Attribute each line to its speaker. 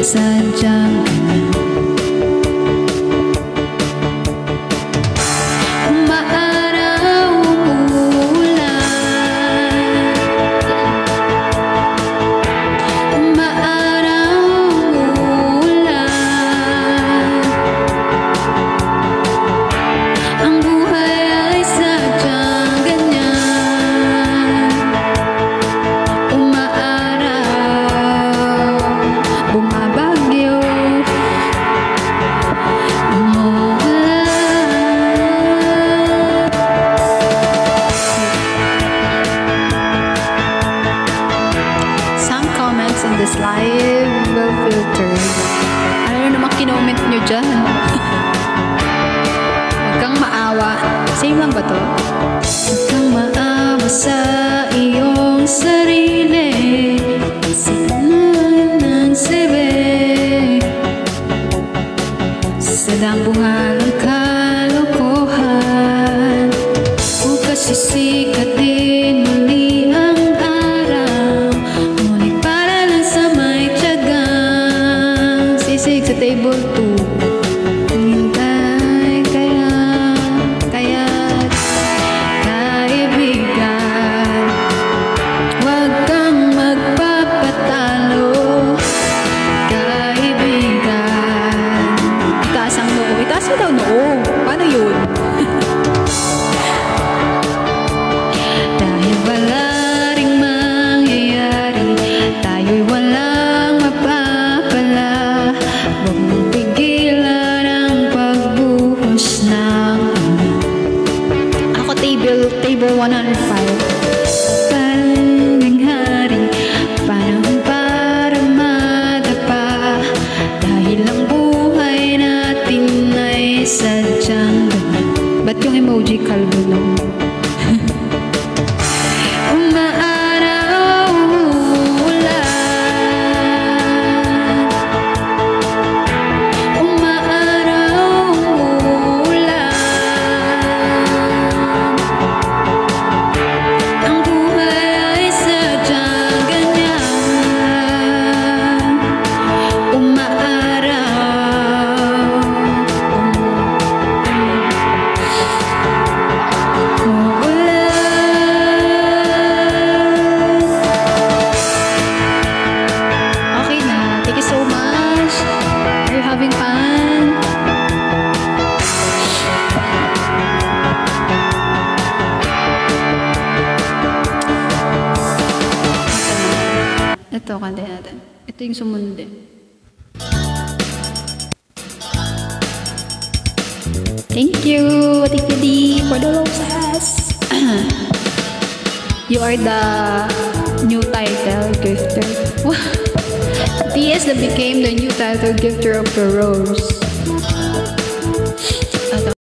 Speaker 1: sadyang umaaraw, umuulan, umaaraw, umuulan. Ang buhay ay sadyang ganyan, umaaraw, bumabagyo, umuulan. Some comments in this live will filter. Ano naman kinoment nyo dyan? Huwag kang maawa. Same lang ba to? Huwag kang maawa sa iyong sarili. Sinan ng sebe sa dambungan ng kalokohan. Bukas sisikat din muli ang araw, ngunit para lang sa may tiyagang sisig sa table 2. Hintay kaya't kaibigan, huwag kang magpapatalo, kaibigan. Itaas ang noo. Itaas mo daw noo. Paano yun? Dahil wala ring mangyayari, tayo'y walang mapapala. Huwag mong pigilan ang pagbuhos ng ako table 105. Parang nanghari, panahon para madapa. Dahil ang buhay natin ay sadyang ganyan. Ba't yung emoji kalbo lang? Umaaraw, umuulan, umaaraw, umuulan. Ang buhay ay sadyang ganyan, umaaraw, umuulan. Okay na. Thank you so much. Are you having fun? Ito, kanta natin. Ito yung sumunod eh. Thank you, Ati for the roses. You are the new title gifter. TS that became the new title gifter of the rose.